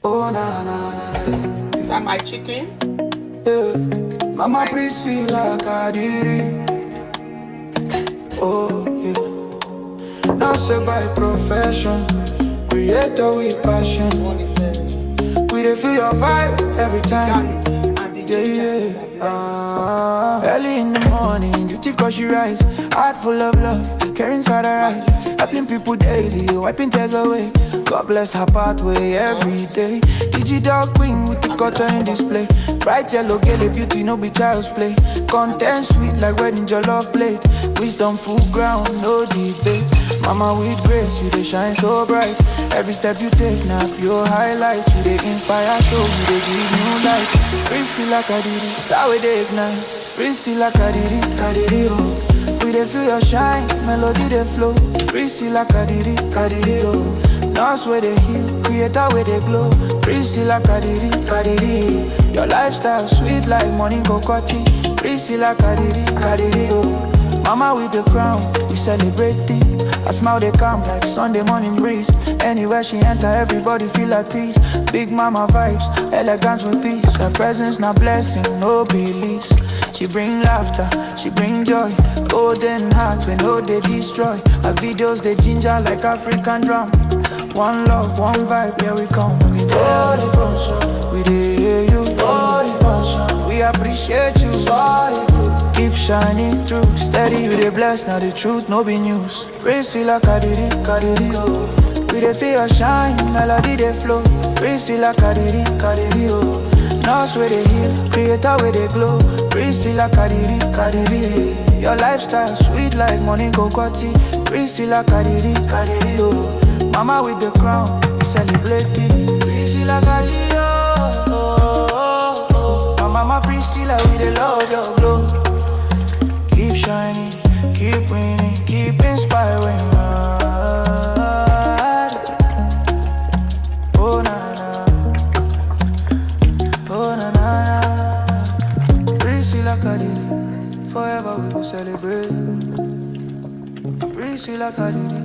Oh na na na. Is that my chicken? Yeah. Mama Priscilla Kadiri. Oh yeah. Now say by profession, creator with passion. We dey feel your vibe every time. Yeah. Early in the morning, duty cause she rise. Heart full of love, care inside her eyes. Helping people daily, wiping tears away. God bless her pathway every day. Digi-dog queen with the culture in display. Bright yellow girl, beauty no be child's play. Content sweet like wedding jollof plate. Wisdom full ground, no debate. Mama with grace, you dey shine so bright. Every step you take, now pure highlight. You dey inspire, show you dey give new light. Priscilla Kadiri, star with the ignite. Priscilla Kadiri, Kadiri oh. We dey feel your shine, melody dey flow. Priscilla Kadiri, Kadiri oh. Nurse where they heal, creator where they glow. Priscilla Kadiri, Kadiri. Your lifestyle sweet like morning cocotti. Priscilla Kadiri, Kadiri oh. Mama with the crown, we celebrate it. Her smile they calm like Sunday morning breeze. Anywhere she enter, everybody feel at ease. Big mama vibes, elegance with peace. Her presence na blessing, no beliefs. She bring laughter, she bring joy. Golden hearts when no they destroy. Her videos they ginger like African drum. One love, one vibe, here we come. We dey the passion, we dey hear you. The passion, we appreciate you. Keep shining through, steady you dey bless. Now the truth no be news. Priscilla Kadiri, Kadiri oh. We dey feel your shine, melody dey flow. Priscilla Kadiri, Kadiri oh. Nurse where they heal, creator where they glow. Priscilla Kadiri, Kadiri. Your lifestyle sweet like morning cocotti. Priscilla Kadiri, Kadiri oh. Mama with the crown, we celebrate it. Priscilla Kadiri oh. My mama Priscilla, we dey love your glow. Keep shining, keep winning, keep inspiring us. Oh na na, oh na na na. Priscilla Kadiri, forever we gon' celebrate. Priscilla Kadiri.